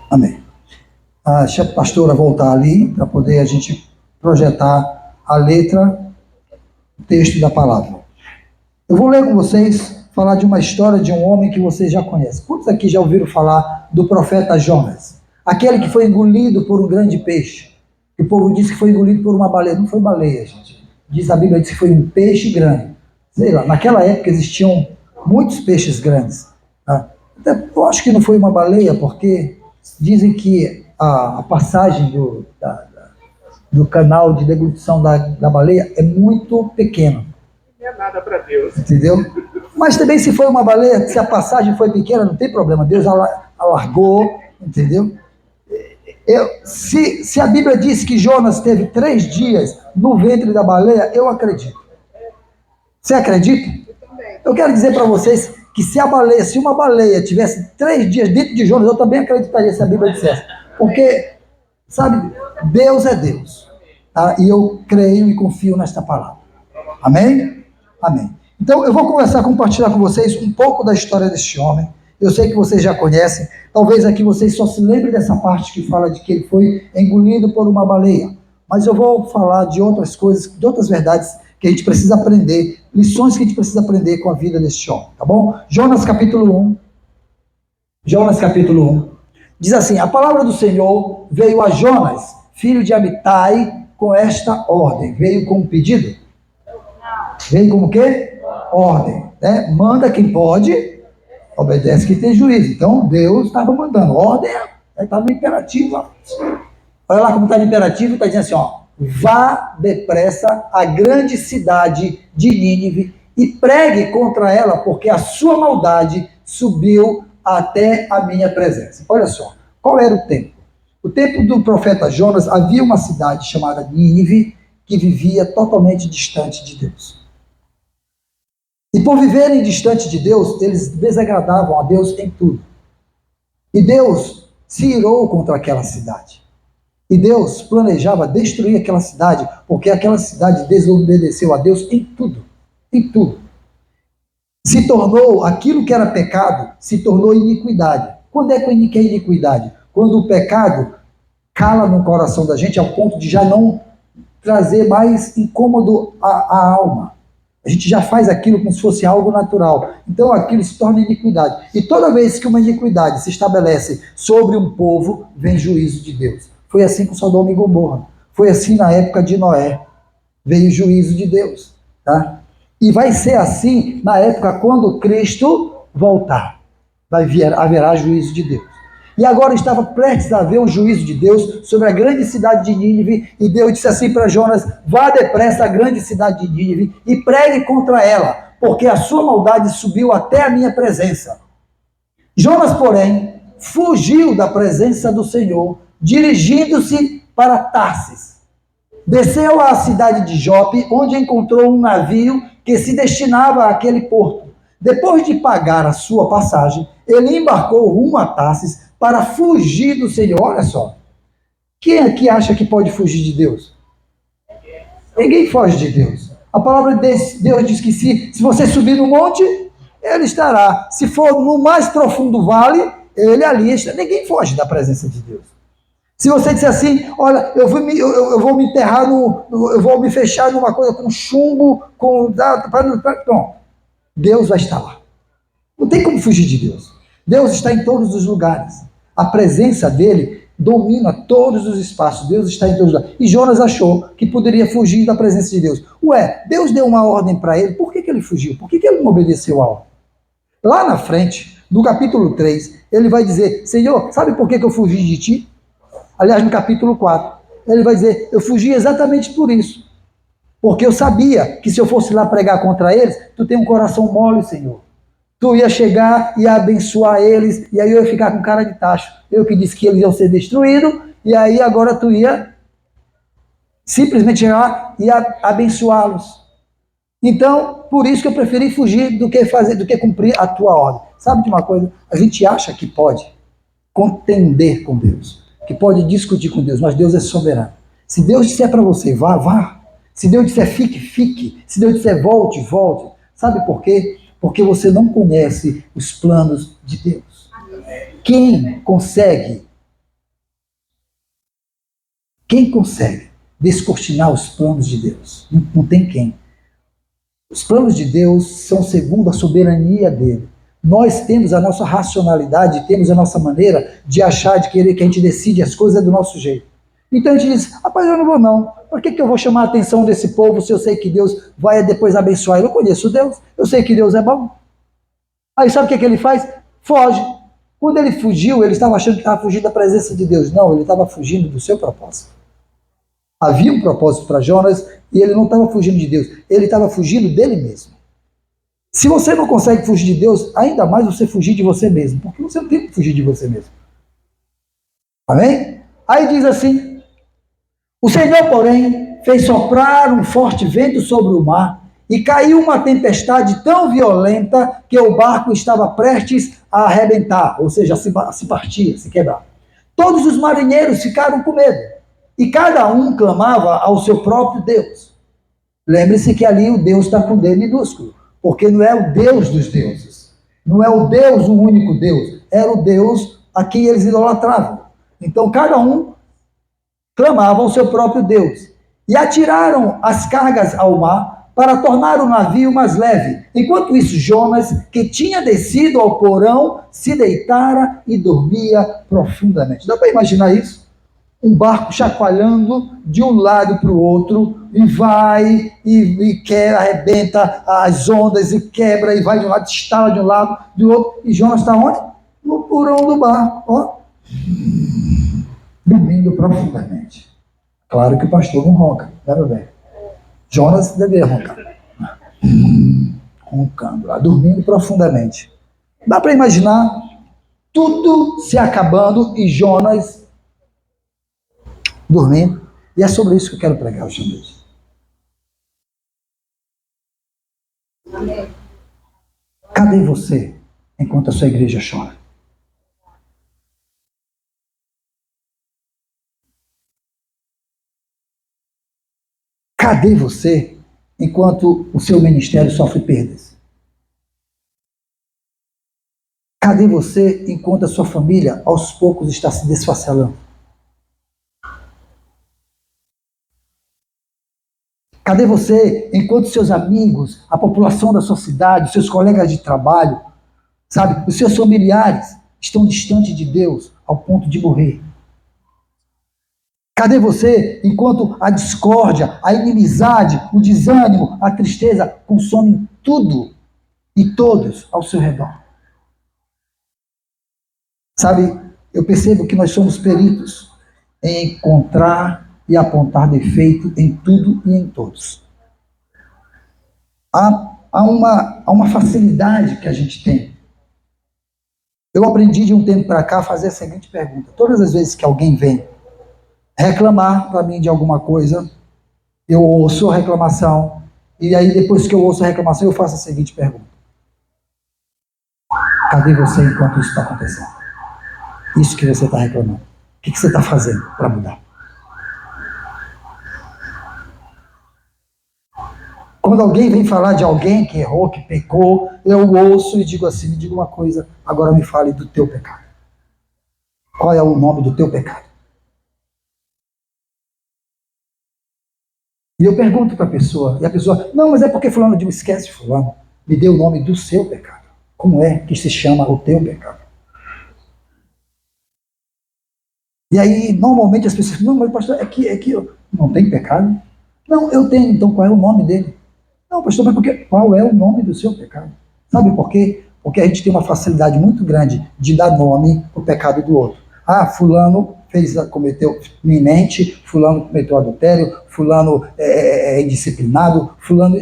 Amém. Deixa a pastora voltar ali, para poder a gente projetar a letra, o texto da palavra. Eu vou ler com vocês, falar de uma história de um homem que vocês já conhecem. Quantos aqui já ouviram falar do profeta Jonas? Aquele que foi engolido por um grande peixe. O povo diz que foi engolido por uma baleia. Não foi baleia, gente. A Bíblia diz que foi um peixe grande. Sei lá, naquela época existiam muitos peixes grandes. Tá? Eu acho que não foi uma baleia, porque dizem que a passagem do canal de deglutição da baleia é muito pequena. Não é nada para Deus. Entendeu? Mas também se foi uma baleia, se a passagem foi pequena, não tem problema. Deus alargou, entendeu? Se a Bíblia diz que Jonas teve 3 dias no ventre da baleia, eu acredito. Você acredita? Eu quero dizer para vocês que se uma baleia tivesse 3 dias dentro de Jonas, eu também acreditaria se a Bíblia dissesse. Porque, sabe, Deus é Deus. Tá? E eu creio e confio nesta palavra. Amém? Amém. Então, eu vou compartilhar com vocês um pouco da história deste homem. Eu sei que vocês já conhecem. Talvez aqui vocês só se lembrem dessa parte que fala de que ele foi engolido por uma baleia. Mas eu vou falar de outras coisas, de outras verdades que a gente precisa aprender, lições que a gente precisa aprender com a vida deste homem, tá bom? Jonas capítulo 1. Jonas capítulo 1. Diz assim: a palavra do Senhor veio a Jonas, filho de Amitai, com esta ordem. Veio com um pedido? Veio como o quê? Ordem. Né? Manda quem pode, obedece quem tem juízo. Então, Deus estava mandando. Ordem, estava no imperativo. Olha lá como está no imperativo, está dizendo assim, ó. Vá depressa à grande cidade de Nínive e pregue contra ela, porque a sua maldade subiu até a minha presença. Olha só, qual era o tempo? O tempo do profeta Jonas, havia uma cidade chamada Nínive que vivia totalmente distante de Deus. E por viverem distante de Deus, eles desagradavam a Deus em tudo. E Deus se irou contra aquela cidade. E Deus planejava destruir aquela cidade, porque aquela cidade desobedeceu a Deus em tudo. Em tudo. Se tornou, aquilo que era pecado, se tornou iniquidade. Quando é que é iniquidade? Quando o pecado cala no coração da gente ao ponto de já não trazer mais incômodo à alma. A gente já faz aquilo como se fosse algo natural. Então aquilo se torna iniquidade. E toda vez que uma iniquidade se estabelece sobre um povo, vem juízo de Deus. Foi assim com Sodoma e Gomorra. Foi assim na época de Noé. Veio o juízo de Deus. Tá? E vai ser assim na época quando Cristo voltar. Haverá juízo de Deus. E agora estava prestes a haver o juízo de Deus sobre a grande cidade de Nínive. E Deus disse assim para Jonas: vá depressa à grande cidade de Nínive e pregue contra ela, porque a sua maldade subiu até a minha presença. Jonas, porém, fugiu da presença do Senhor, dirigindo-se para Tarsis. Desceu à cidade de Jope, onde encontrou um navio que se destinava àquele porto. Depois de pagar a sua passagem, ele embarcou rumo a Tarsis para fugir do Senhor. Olha só. Quem aqui acha que pode fugir de Deus? Ninguém foge de Deus. A palavra de Deus diz que se você subir no monte, ele estará. Se for no mais profundo vale, ele ali está. Ninguém foge da presença de Deus. Se você disser assim, olha, eu vou me enterrar, eu vou me fechar numa coisa com chumbo, pronto. Deus vai estar lá. Não tem como fugir de Deus. Deus está em todos os lugares. A presença dele domina todos os espaços. Deus está em todos os lugares. E Jonas achou que poderia fugir da presença de Deus. Ué, Deus deu uma ordem para ele. Por que ele fugiu? Por que ele não obedeceu a ordem? Lá na frente, no capítulo 3, ele vai dizer: Senhor, sabe por que eu fugi de ti? Aliás, no capítulo 4, ele vai dizer: eu fugi exatamente por isso. Porque eu sabia que se eu fosse lá pregar contra eles, tu tem um coração mole, Senhor. Tu ia chegar e ia abençoar eles, e aí eu ia ficar com cara de tacho. Eu que disse que eles iam ser destruídos, e aí agora tu ia simplesmente chegar lá e abençoá-los. Então, por isso que eu preferi fugir do que cumprir a tua ordem. Sabe de uma coisa? A gente acha que pode contender com Deus, que pode discutir com Deus, mas Deus é soberano. Se Deus disser para você, vá, vá. Se Deus disser fique, fique. Se Deus disser volte, volte. Sabe por quê? Porque você não conhece os planos de Deus. Quem consegue Quem consegue descortinar os planos de Deus? Não tem quem. Os planos de Deus são segundo a soberania dele. Nós temos a nossa racionalidade, temos a nossa maneira de achar, de querer que a gente decide as coisas do nosso jeito. Então a gente diz, rapaz, eu não vou não. Por que eu vou chamar a atenção desse povo se eu sei que Deus vai depois abençoar? Eu não conheço Deus, eu sei que Deus é bom. Aí sabe o que ele faz? Foge. Quando ele fugiu, ele estava achando que estava fugindo da presença de Deus. Não, ele estava fugindo do seu propósito. Havia um propósito para Jonas e ele não estava fugindo de Deus, ele estava fugindo dele mesmo. Se você não consegue fugir de Deus, ainda mais você fugir de você mesmo, porque você não tem que fugir de você mesmo. Amém? Aí diz assim, o Senhor, porém, fez soprar um forte vento sobre o mar e caiu uma tempestade tão violenta que o barco estava prestes a arrebentar, ou seja, a se partir, a se quebrar. Todos os marinheiros ficaram com medo e cada um clamava ao seu próprio Deus. Lembre-se que ali o Deus está com D minúsculo, porque não é o Deus dos deuses, não é o Deus, o único Deus, era o Deus a quem eles idolatravam. Então cada um clamava ao seu próprio Deus e atiraram as cargas ao mar para tornar o navio mais leve. Enquanto isso, Jonas, que tinha descido ao porão, se deitara e dormia profundamente. Dá para imaginar isso? Um barco chacoalhando de um lado para o outro, e vai, e quebra, arrebenta as ondas, e quebra, e vai de um lado, estala de um lado, do outro, e Jonas está onde? No porão do barco, ó, dormindo profundamente. Claro que o pastor não ronca, lembra bem? Jonas deveria roncar. Roncando lá, dormindo profundamente. Dá para imaginar tudo se acabando e Jonas dormindo. E é sobre isso que eu quero pregar hoje à noite. Cadê você enquanto a sua igreja chora? Cadê você enquanto o seu ministério sofre perdas? Cadê você enquanto a sua família aos poucos está se desfacelando? Cadê você enquanto seus amigos, a população da sua cidade, seus colegas de trabalho, sabe, os seus familiares estão distantes de Deus ao ponto de morrer? Cadê você enquanto a discórdia, a inimizade, o desânimo, a tristeza consomem tudo e todos ao seu redor? Sabe, eu percebo que nós somos peritos em encontrar e apontar defeito em tudo e em todos. Há uma facilidade que a gente tem. Eu aprendi de um tempo para cá a fazer a seguinte pergunta. Todas as vezes que alguém vem reclamar para mim de alguma coisa, eu ouço a reclamação, e aí depois que eu ouço a reclamação, eu faço a seguinte pergunta. Cadê você enquanto isso está acontecendo? Isso que você está reclamando. O que você está fazendo para mudar? Quando alguém vem falar de alguém que errou, que pecou, eu ouço e digo assim, me diga uma coisa, agora me fale do teu pecado. Qual é o nome do teu pecado? E eu pergunto para a pessoa, e a pessoa, não, mas é porque fulano, eu digo, esquece fulano, me dê o nome do seu pecado. Como é que se chama o teu pecado? E aí, normalmente as pessoas, não, mas pastor, é que eu não tem pecado? Não, eu tenho, então qual é o nome dele? Não, pastor, mas porque, qual é o nome do seu pecado? Sabe por quê? Porque a gente tem uma facilidade muito grande de dar nome para o pecado do outro. Ah, fulano cometeu mente, fulano cometeu adultério, fulano é indisciplinado, fulano...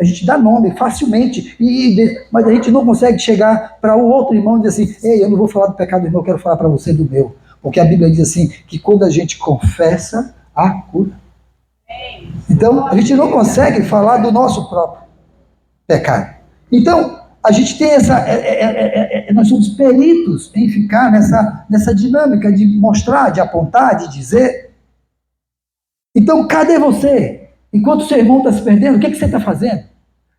A gente dá nome facilmente, mas a gente não consegue chegar para o outro irmão e dizer assim, ei, eu não vou falar do pecado do irmão, eu quero falar para você do meu. Porque a Bíblia diz assim, que quando a gente confessa, há cura. Então, a gente não consegue falar do nosso próprio pecado. Então, a gente tem nós somos peritos em ficar nessa dinâmica de mostrar, de apontar, de dizer. Então, cadê você? Enquanto seu irmão está se perdendo, o que você está fazendo?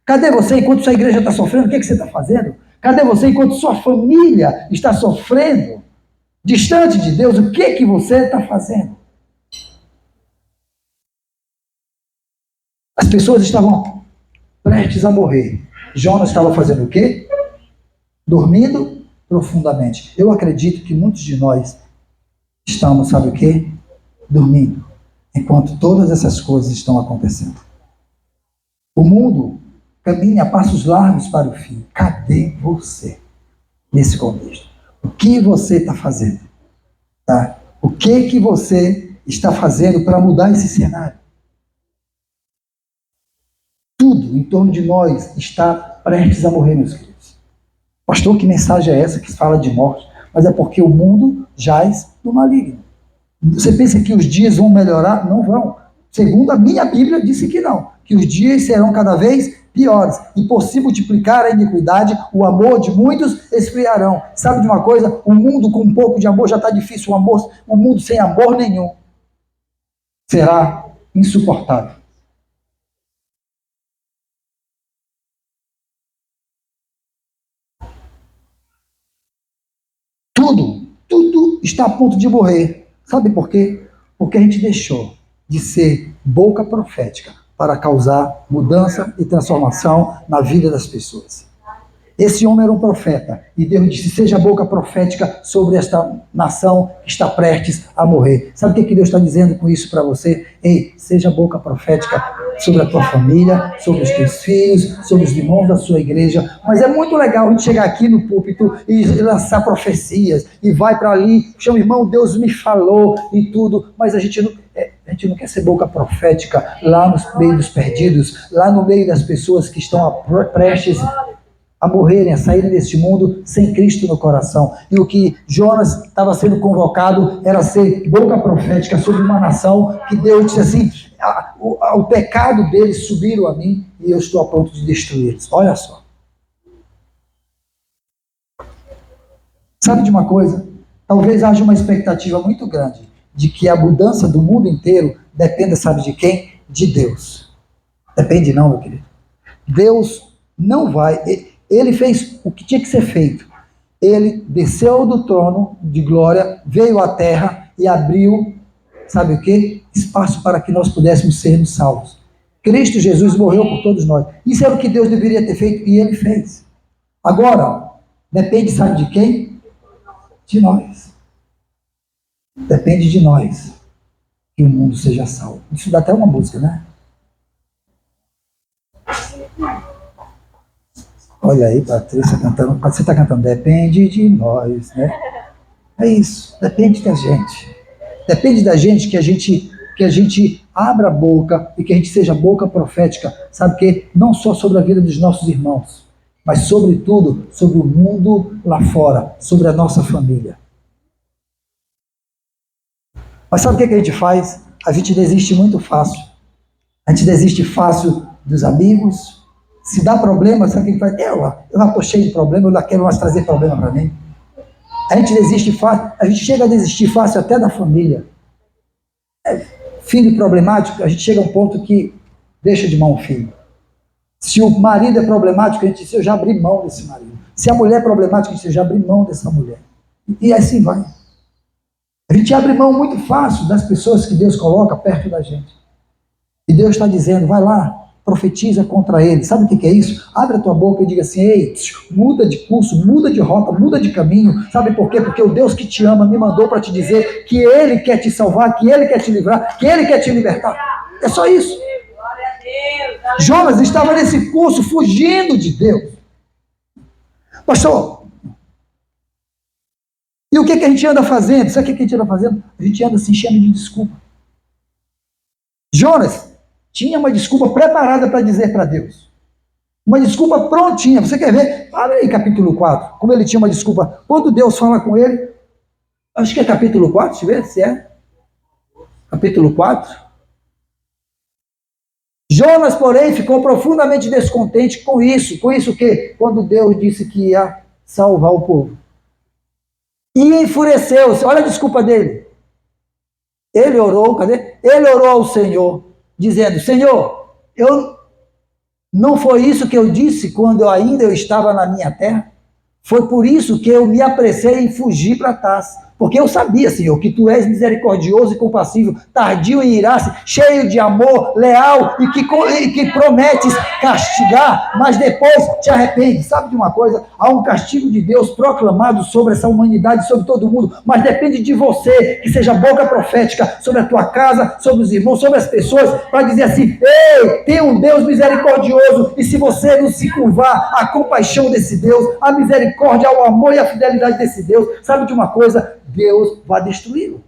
Cadê você enquanto sua igreja está sofrendo? O que você está fazendo? Cadê você enquanto sua família está sofrendo? Distante de Deus, o que você está fazendo? pessoas estavam prestes a morrer. Jonas estava fazendo o quê? Dormindo profundamente. Eu acredito que muitos de nós estamos, sabe o quê? Dormindo, enquanto todas essas coisas estão acontecendo. O mundo caminha a passos largos para o fim. Cadê você nesse contexto? O que você está fazendo? Tá? O que você está fazendo para mudar esse cenário? Tudo em torno de nós está prestes a morrer, meus queridos. Pastor, que mensagem é essa que fala de morte? Mas é porque o mundo jaz no maligno. Você pensa que os dias vão melhorar? Não vão. Segundo a minha Bíblia, disse que não. Que os dias serão cada vez piores. E por se multiplicar a iniquidade, o amor de muitos esfriarão. Sabe de uma coisa? O mundo com um pouco de amor já está difícil. O mundo sem amor nenhum será insuportável. Tudo está a ponto de morrer. Sabe por quê? Porque a gente deixou de ser boca profética para causar mudança e transformação na vida das pessoas. Esse homem era um profeta, e Deus disse, seja boca profética sobre esta nação que está prestes a morrer. Sabe o que Deus está dizendo com isso para você? Ei, seja boca profética sobre a tua família, sobre os teus filhos, sobre os irmãos da sua igreja. Mas é muito legal a gente chegar aqui no púlpito e lançar profecias, e vai para ali, chama, irmão, Deus me falou e tudo, mas a gente não quer ser boca profética lá no meio dos perdidos, lá no meio das pessoas que estão prestes a morrerem, a saírem deste mundo sem Cristo no coração. E o que Jonas estava sendo convocado era ser boca profética sobre uma nação que Deus disse assim, o pecado deles subiram a mim e eu estou a ponto de destruí-los. Olha só. Sabe de uma coisa? Talvez haja uma expectativa muito grande de que a mudança do mundo inteiro dependa, sabe de quem? De Deus. Depende não, meu querido. Deus não vai... Ele fez o que tinha que ser feito. Ele desceu do trono de glória, veio à terra e abriu, sabe o quê? Espaço para que nós pudéssemos sermos salvos. Cristo Jesus morreu por todos nós. Isso era o que Deus deveria ter feito e Ele fez. Agora, depende, sabe de quem? De nós. Depende de nós que o mundo seja salvo. Isso dá até uma música, né? Olha aí, Patrícia cantando. Você está cantando, depende de nós, né? É isso, depende da gente. Depende da gente que a gente abra a boca e que a gente seja boca profética, sabe o quê? Não só sobre a vida dos nossos irmãos, mas sobretudo sobre o mundo lá fora, sobre a nossa família. Mas sabe o que a gente faz? A gente desiste muito fácil. A gente desiste fácil dos amigos. Se dá problema, sabe o que faz? Eu já estou cheio de problema, eu já quero mais trazer problema para mim. A gente desiste fácil, a gente chega a desistir fácil até da família. Filho problemático, a gente chega a um ponto que deixa de mão o filho. Se o marido é problemático, a gente diz, eu já abri mão desse marido. Se a mulher é problemática, a gente diz, eu já abri mão dessa mulher. E assim vai. A gente abre mão muito fácil das pessoas que Deus coloca perto da gente. E Deus está dizendo, vai lá, profetiza contra ele. Sabe o que é isso? Abre a tua boca e diga assim, ei, muda de curso, muda de rota, muda de caminho. Sabe por quê? Porque o Deus que te ama me mandou para te dizer que Ele quer te salvar, que Ele quer te livrar, que Ele quer te libertar. É só isso. Jonas estava nesse curso fugindo de Deus. Pastor, e o que a gente anda fazendo? Sabe o que a gente anda fazendo? A gente anda se enchendo de desculpa. Jonas tinha uma desculpa preparada para dizer para Deus. Uma desculpa prontinha. Você quer ver? Olha aí capítulo 4. Como ele tinha uma desculpa. Quando Deus fala com ele, acho que é capítulo 4, deixa eu ver se é. Capítulo 4. Jonas, porém, ficou profundamente descontente com isso. Com isso o quê? Quando Deus disse que ia salvar o povo. E enfureceu-se. Olha a desculpa dele. Ele orou, cadê? Ele orou ao Senhor, dizendo, Senhor, não foi isso que eu disse quando ainda eu estava na minha terra? Foi por isso que eu me apressei em fugir para Tarsis. Porque eu sabia, Senhor, que Tu és misericordioso e compassivo, tardio em irar-se, cheio de amor, leal e que prometes castigar, mas depois te arrepende. Sabe de uma coisa? Há um castigo de Deus proclamado sobre essa humanidade, sobre todo mundo, mas depende de você, que seja boca profética sobre a tua casa, sobre os irmãos, sobre as pessoas, para dizer assim: ei, tem um Deus misericordioso, e se você não se curvar à compaixão desse Deus, à misericórdia, ao amor e à fidelidade desse Deus, sabe de uma coisa? Deus vai destruí-lo.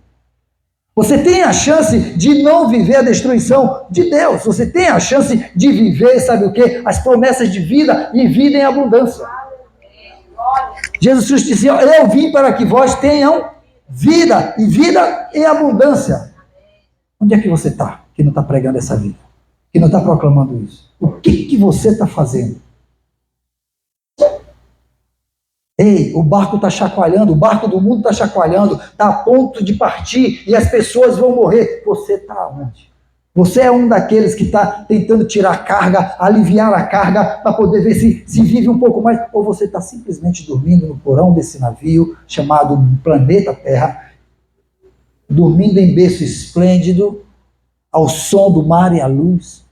Você tem a chance de não viver a destruição de Deus. Você tem a chance de viver, sabe o quê? As promessas de vida e vida em abundância. Jesus Cristo disse: eu vim para que vós tenham vida e vida em abundância. Onde é que você está que não está pregando essa vida? Que não está proclamando isso? O que você está fazendo? Ei, o barco está chacoalhando, o barco do mundo está chacoalhando, está a ponto de partir e as pessoas vão morrer. Você está onde? Você é um daqueles que está tentando tirar a carga, aliviar a carga, para poder ver se vive um pouco mais, ou você está simplesmente dormindo no porão desse navio, chamado planeta Terra, dormindo em berço esplêndido, ao som do mar e a luz,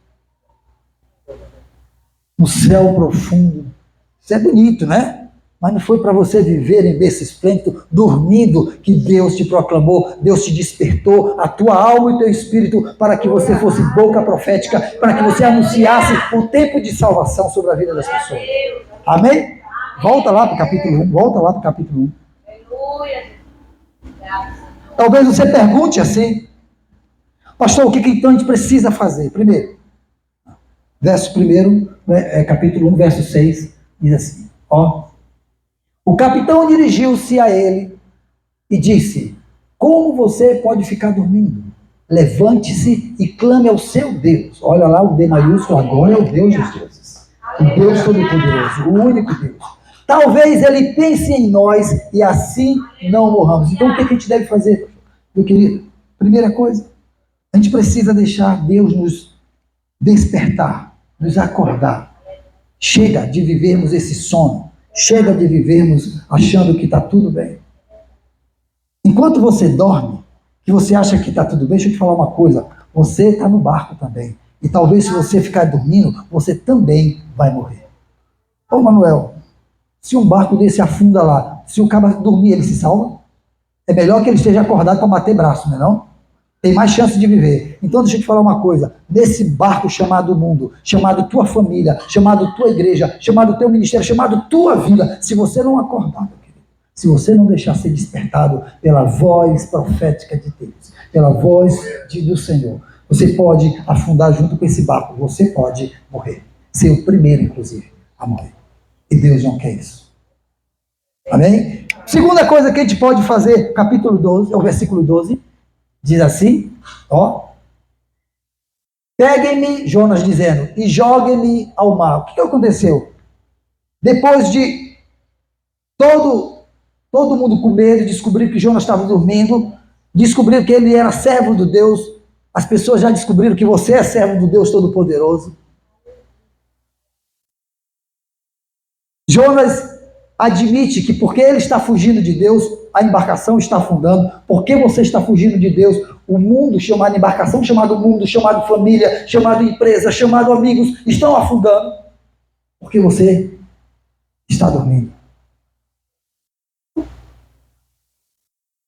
no céu profundo. Isso é bonito, né? Mas não foi para você viver em berço esplêndido, dormindo, que Deus te proclamou, Deus te despertou, a tua alma e o teu espírito, para que você fosse boca profética, para que você anunciasse o tempo de salvação sobre a vida das pessoas. Amém? Volta lá para o capítulo 1, Talvez você pergunte assim: pastor, o que então a gente precisa fazer? Primeiro, capítulo 1, verso 6, diz assim, o capitão dirigiu-se a ele e disse: como você pode ficar dormindo? Levante-se e clame ao seu Deus. Olha lá o D maiúsculo, agora é o Deus dos deuses. O Deus Todo-Poderoso, o único Deus. Talvez ele pense em nós e assim não morramos. Então o que a gente deve fazer, meu querido? Primeira coisa, a gente precisa deixar Deus nos despertar, nos acordar. Chega de vivermos esse sono. Chega de vivermos achando que está tudo bem. Enquanto você dorme, que você acha que está tudo bem, deixa eu te falar uma coisa: você está no barco também. E talvez se você ficar dormindo, você também vai morrer. Ô Manuel, se um barco desse afunda lá, se o cara dormir, ele se salva? É melhor que ele esteja acordado para bater braço, não é não? Tem mais chance de viver. Então deixa eu te falar uma coisa: nesse barco chamado mundo, chamado tua família, chamado tua igreja, chamado teu ministério, chamado tua vida, se você não acordar, meu querido, se você não deixar ser despertado pela voz profética de Deus, pela voz do Senhor, você pode afundar junto com esse barco, você pode morrer, ser o primeiro inclusive a morrer, e Deus não quer isso. Amém? Segunda coisa que a gente pode fazer, capítulo 12, é o versículo 12, diz assim, peguem-me, Jonas dizendo, e joguem-me ao mar. O que aconteceu? Depois de todo mundo com medo, descobriu que Jonas estava dormindo, descobriram que ele era servo do Deus, as pessoas já descobriram que você é servo do Deus Todo-Poderoso. Jonas admite que porque ele está fugindo de Deus, a embarcação está afundando. Porque você está fugindo de Deus, o mundo chamado embarcação, chamado mundo, chamado família, chamado empresa, chamado amigos, estão afundando. Porque você está dormindo.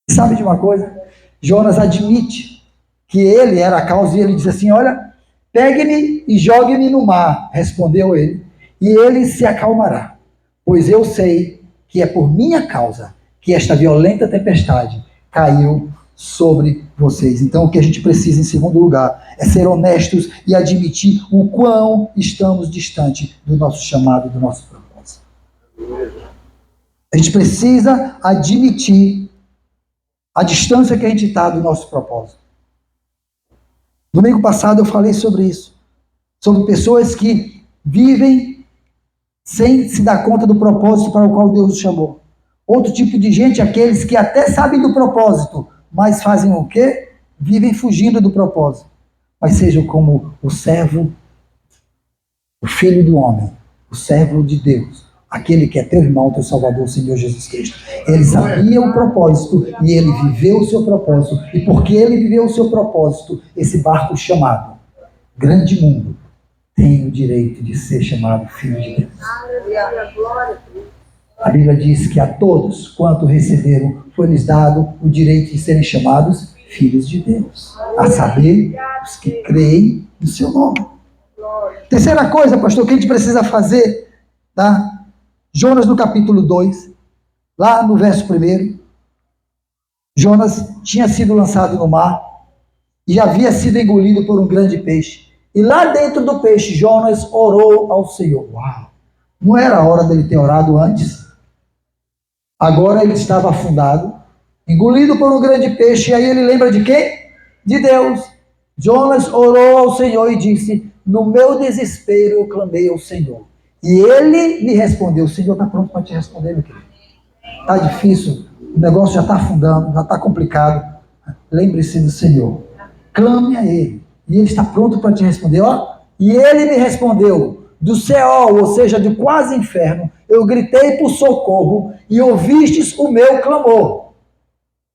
Sabe de uma coisa? Jonas admite que ele era a causa e ele diz assim: olha, pegue-me e jogue-me no mar, respondeu ele, e ele se acalmará, pois eu sei que é por minha causa que esta violenta tempestade caiu sobre vocês. Então o que a gente precisa em segundo lugar é ser honestos e admitir o quão estamos distante do nosso chamado, do nosso propósito. A gente precisa admitir a distância que a gente está do nosso propósito. Domingo passado eu falei sobre isso, sobre pessoas que vivem sem se dar conta do propósito para o qual Deus os chamou. Outro tipo de gente, aqueles que até sabem do propósito, mas fazem o quê? Vivem fugindo do propósito. Mas sejam como o servo, o filho do homem, o servo de Deus, aquele que é teu irmão, teu Salvador, o Senhor Jesus Cristo. Ele sabia o propósito e ele viveu o seu propósito. E porque ele viveu o seu propósito, esse barco chamado Grande Mundo tem o direito de ser chamado Filho de Deus. A Bíblia diz que a todos quanto receberam, foi-lhes dado o direito de serem chamados filhos de Deus. A saber, os que creem no seu nome. Terceira coisa, pastor, que a gente precisa fazer, tá? Jonas no capítulo 2, lá no verso 1, Jonas tinha sido lançado no mar e havia sido engolido por um grande peixe. E lá dentro do peixe, Jonas orou ao Senhor. Uau! Não era a hora dele ter orado antes? Agora ele estava afundado, engolido por um grande peixe, e aí ele lembra de quem? De Deus. Jonas orou ao Senhor e disse: no meu desespero eu clamei ao Senhor. E ele me respondeu. O Senhor está pronto para te responder, meu querido. Está difícil, o negócio já está afundando, já está complicado. Lembre-se do Senhor. Clame a Ele. E Ele está pronto para te responder. Ó, e Ele me respondeu: do Seol, ou seja, do quase inferno, eu gritei por socorro e ouvistes o meu clamor.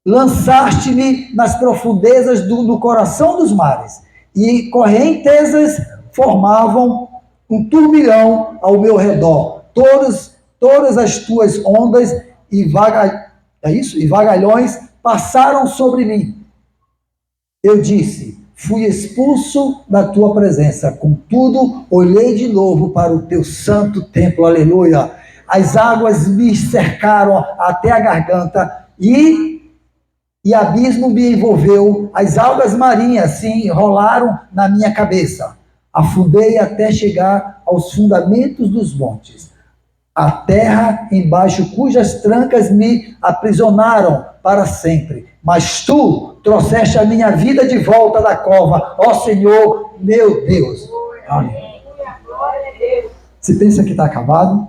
Lançaste-me nas profundezas do coração dos mares, e correntezas formavam um turbilhão ao meu redor. Todas as tuas ondas e vagalhões passaram sobre mim. Eu disse: fui expulso da tua presença, contudo, olhei de novo para o teu santo templo, aleluia. As águas me cercaram até a garganta e abismo me envolveu, as algas marinhas se enrolaram na minha cabeça. Afundei até chegar aos fundamentos dos montes, a terra embaixo cujas trancas me aprisionaram para sempre. Mas tu trouxeste a minha vida de volta da cova, ó Senhor, meu Deus. Olha, você pensa que está acabado?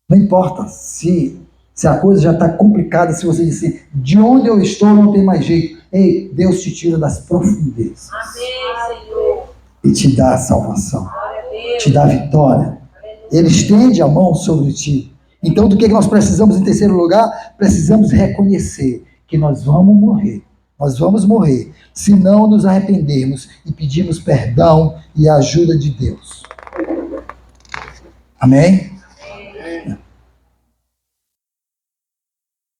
Não importa se a coisa já está complicada, se você disser, de onde eu estou não tem mais jeito. Ei, Deus te tira das profundezas. Amém, Senhor. E te dá a salvação, te dá a vitória. Ele estende a mão sobre ti. Então, do que nós precisamos em terceiro lugar? Precisamos reconhecer que nós vamos morrer. Nós vamos morrer se não nos arrependermos e pedirmos perdão e a ajuda de Deus. Amém?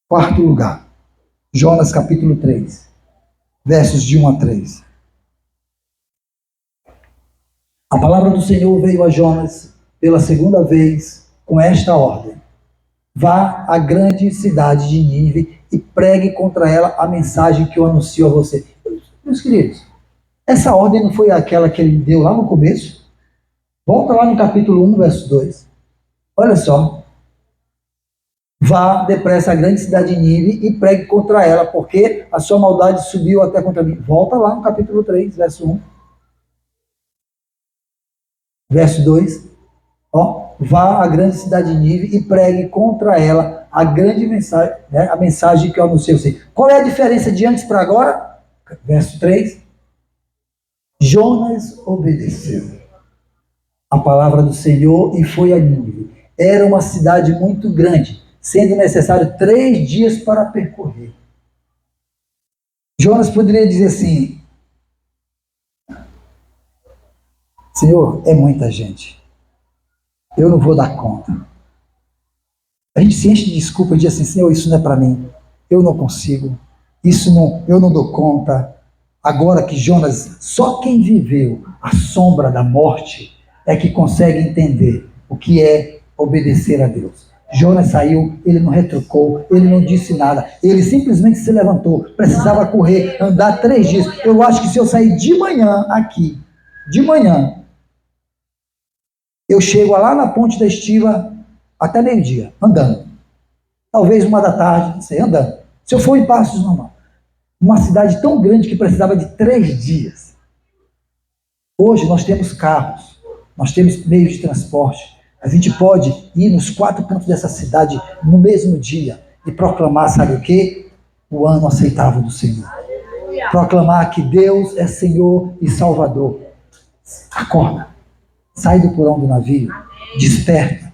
Quarto lugar, Jonas capítulo 3, versos de 1 a 3. A palavra do Senhor veio a Jonas pela segunda vez com esta ordem: vá à grande cidade de Nínive e pregue contra ela a mensagem que eu anuncio a você. Meus queridos, essa ordem não foi aquela que ele deu lá no começo? Volta lá no capítulo 1, verso 2. Olha só. Vá depressa à grande cidade de Nínive e pregue contra ela, porque a sua maldade subiu até contra mim. Volta lá no capítulo 3, verso 1. Verso 2. Ó, vá à grande cidade de Nínive e pregue contra ela a grande mensagem, né, a mensagem que eu anunciei. Qual é a diferença de antes para agora? Verso 3. Jonas obedeceu a palavra do Senhor e foi a Nínive. Era uma cidade muito grande, sendo necessário 3 dias para percorrer. Jonas poderia dizer assim: Senhor, é muita gente, eu não vou dar conta. A gente se enche de desculpa e diz assim: Senhor, isso não é para mim, eu não consigo, eu não dou conta. Agora que Jonas, só quem viveu a sombra da morte é que consegue entender o que é obedecer a Deus. Jonas saiu, ele não retrucou, ele não disse nada, ele simplesmente se levantou, precisava correr, andar 3 dias. Eu acho que se eu sair de manhã aqui, de manhã, eu chego lá na ponte da Estiva até meio-dia, andando. Talvez 1 da tarde, não sei, andando. Se eu for em Passos, normal. Uma cidade tão grande que precisava de 3 dias. Hoje nós temos carros, nós temos meios de transporte. A gente pode ir nos 4 cantos dessa cidade no mesmo dia e proclamar, sabe o quê? O ano aceitável do Senhor. Proclamar que Deus é Senhor e Salvador. Acorda. Sai do porão do navio. Desperta.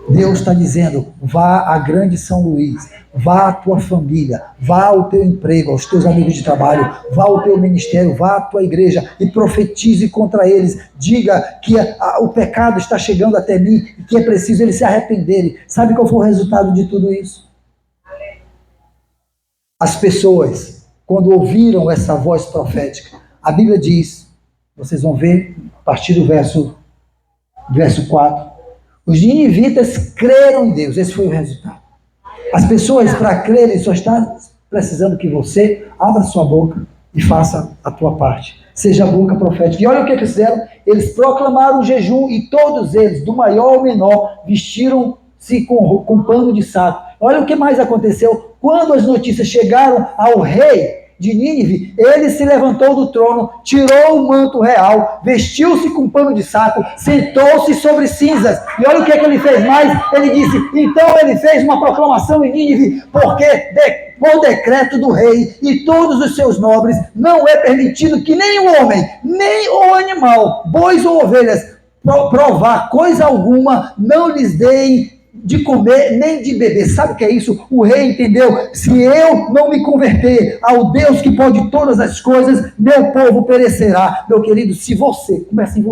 Deus está dizendo, vá à Grande São Luís, vá à tua família, vá ao teu emprego, aos teus amigos de trabalho, vá ao teu ministério, vá à tua igreja e profetize contra eles. Diga que o pecado está chegando até mim e que é preciso eles se arrependerem. Sabe qual foi o resultado de tudo isso? As pessoas, quando ouviram essa voz profética, a Bíblia diz, vocês vão ver a partir do verso 4, os ninivitas creram em Deus. Esse foi o resultado. As pessoas, para crerem, só estão precisando que você abra sua boca e faça a tua parte. Seja a boca profética. E olha o que eles fizeram. Eles proclamaram jejum e todos eles, do maior ao menor, vestiram-se com pano de saco. Olha o que mais aconteceu. Quando as notícias chegaram ao rei de Nínive, ele se levantou do trono, tirou o manto real, vestiu-se com pano de saco, sentou-se sobre cinzas. E olha o que ele fez mais. Ele disse, então ele fez uma proclamação em Nínive, porque por decreto do rei e todos os seus nobres, não é permitido que nem o homem, nem o animal, bois ou ovelhas, provar coisa alguma, não lhes deem de comer nem de beber. Sabe o que é isso? O rei entendeu, se eu não me converter ao Deus que pode todas as coisas, meu povo perecerá. Meu querido, se você, começa em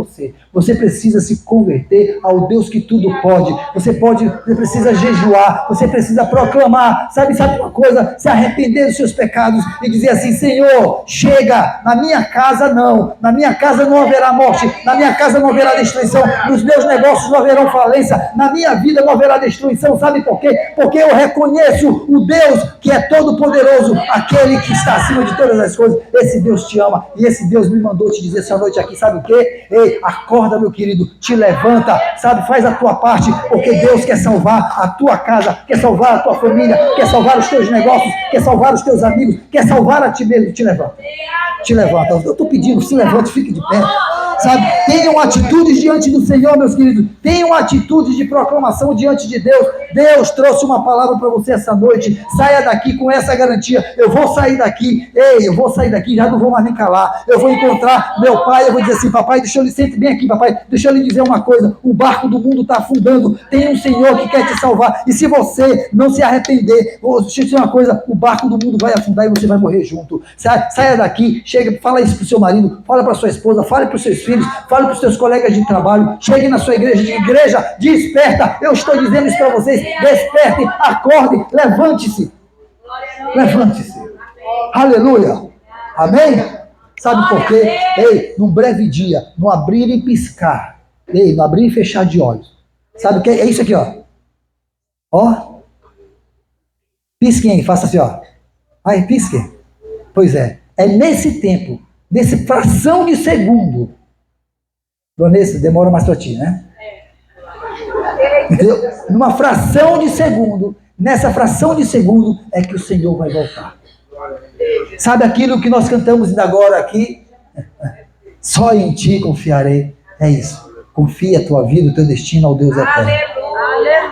você precisa se converter ao Deus que tudo pode. Você precisa jejuar, você precisa proclamar, sabe uma coisa? Se arrepender dos seus pecados e dizer assim, Senhor, chega, na minha casa não haverá morte, na minha casa não haverá destruição, nos meus negócios não haverá falência, na minha vida não haverá destruição. Sabe por quê? Porque eu reconheço o Deus que é todo poderoso, aquele que está acima de todas as coisas. Esse Deus te ama e esse Deus me mandou te dizer essa noite aqui, sabe o quê? Ei, acorda, meu querido, te levanta, sabe, faz a tua parte, porque Deus quer salvar a tua casa, quer salvar a tua família, quer salvar os teus negócios, quer salvar os teus amigos, quer salvar a ti mesmo. Te levanta, eu estou pedindo, se levante, fique de pé, sabe, tenham atitudes diante do Senhor, meus queridos, tenham atitudes de proclamação diante de Deus. Deus trouxe uma palavra para você essa noite. Saia daqui com essa garantia, eu vou sair daqui, já não vou mais me calar, eu vou encontrar meu pai, eu vou dizer assim, papai, sente bem aqui, papai, deixa eu lhe dizer uma coisa, o barco do mundo está afundando, tem um Senhor que quer te salvar, e se você não se arrepender, deixa eu dizer uma coisa, o barco do mundo vai afundar e você vai morrer junto. Saia daqui, chega, fala isso para o seu marido, fala para sua esposa, fale para os seus filhos, fale para os seus colegas de trabalho, chegue na sua igreja, desperta, eu estou dizendo isso para vocês, despertem, acordem, levante-se, aleluia, amém? Sabe por quê? Ei, num breve dia, no abrir e piscar, no abrir e fechar de olhos, sabe o que é isso aqui, ó, pisquem, faça assim, ó, aí pisquem, pois é nesse tempo, nesse fração de segundo, Vanessa, demora mais para ti, né? Entendeu? Numa fração de segundo, nessa fração de segundo é que o Senhor vai voltar. Sabe aquilo que nós cantamos ainda agora aqui? Só em ti confiarei. É isso. Confia a tua vida, o teu destino ao Deus eterno.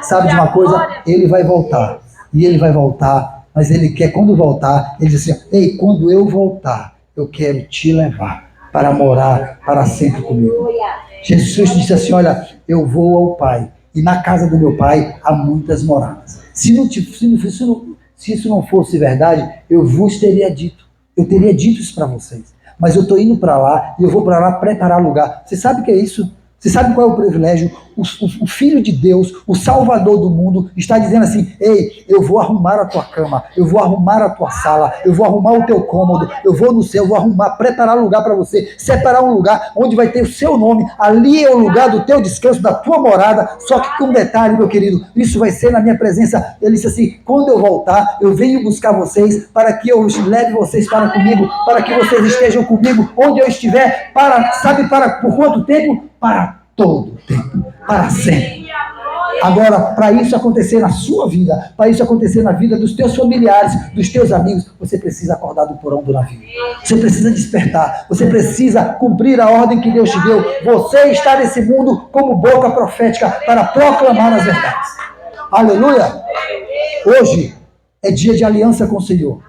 Sabe de uma coisa? Ele vai voltar. E ele vai voltar, mas ele quer, quando voltar, ele diz assim, ei, quando eu voltar, eu quero te levar para morar para sempre comigo. Jesus disse assim, olha, eu vou ao Pai, e na casa do meu Pai há muitas moradas. Se isso não fosse verdade, eu vos teria dito. Eu teria dito isso para vocês. Mas eu estou indo para lá, e eu vou para lá preparar lugar. Você sabe o que é isso? Você sabe qual é o privilégio? O Filho de Deus, o Salvador do mundo, está dizendo assim, ei, eu vou arrumar a tua cama, eu vou arrumar a tua sala, eu vou arrumar o teu cômodo, eu vou no céu, eu vou arrumar, preparar um lugar para você, separar um lugar onde vai ter o seu nome, ali é o lugar do teu descanso, da tua morada, só que com detalhe, meu querido, isso vai ser na minha presença. Ele disse assim, quando eu voltar, eu venho buscar vocês, para que eu leve vocês para comigo, para que vocês estejam comigo, onde eu estiver, por quanto tempo? Para todo o tempo, para sempre. Agora, para isso acontecer na sua vida, para isso acontecer na vida dos teus familiares, dos teus amigos, você precisa acordar do porão do navio. Você precisa despertar. Você precisa cumprir a ordem que Deus te deu. Você está nesse mundo como boca profética para proclamar as verdades. Aleluia! Hoje é dia de aliança com o Senhor.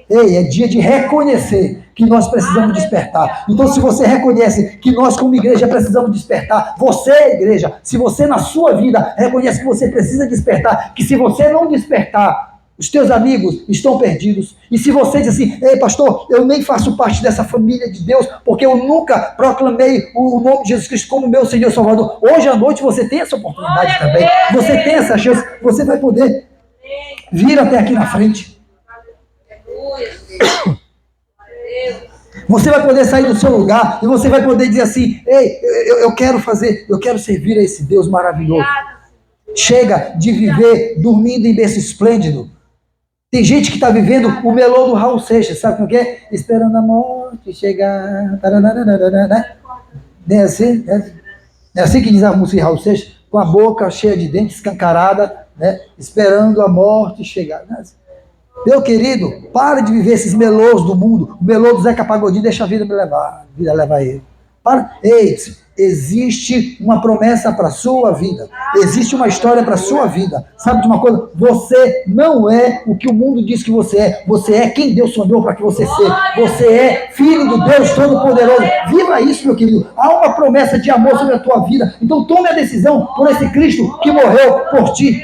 Ei, é dia de reconhecer que nós precisamos despertar. Então, se você reconhece que nós, como igreja, precisamos despertar, você, igreja, se você na sua vida reconhece que você precisa despertar, que se você não despertar, os teus amigos estão perdidos. E se você diz assim, ei pastor, eu nem faço parte dessa família de Deus, porque eu nunca proclamei o nome de Jesus Cristo como meu Senhor e Salvador. Hoje à noite você tem essa oportunidade também. Você tem essa chance. Você vai poder vir até aqui na frente. Você vai poder sair do seu lugar e você vai poder dizer assim, ei, eu quero servir a esse Deus maravilhoso. Chega de viver dormindo em berço esplêndido. Tem gente que está vivendo o melô do Raul Seixas, sabe o que é? Esperando a morte chegar. Né? Não é assim? É assim que diz a música de Raul Seixas, com a boca cheia de dentes, escancarada, né? Esperando a morte chegar. Meu querido, para de viver esses melôs do mundo. O melô do Zeca Pagodinho, deixa a vida me levar. A vida leva ele. Para. Ei, existe uma promessa para a sua vida. Existe uma história para a sua vida. Sabe de uma coisa? Você não é o que o mundo diz que você é. Você é quem Deus sonhou para que você seja. Você é filho do Deus Todo-Poderoso. Viva isso, meu querido. Há uma promessa de amor sobre a tua vida. Então tome a decisão por esse Cristo que morreu por ti.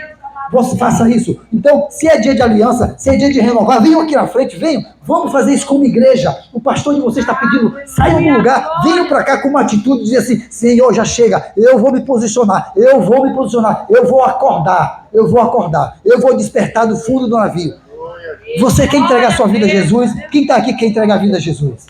Você faça isso. Então, se é dia de aliança, se é dia de renovar, venham aqui na frente, venham. Vamos fazer isso como igreja. O pastor de vocês está pedindo, saiam do lugar, venham para cá com uma atitude, dizer assim, Senhor, já chega, eu vou me posicionar, eu vou acordar, eu vou despertar do fundo do navio. Você quer entregar sua vida a Jesus? Quem está aqui quer entregar a vida a Jesus?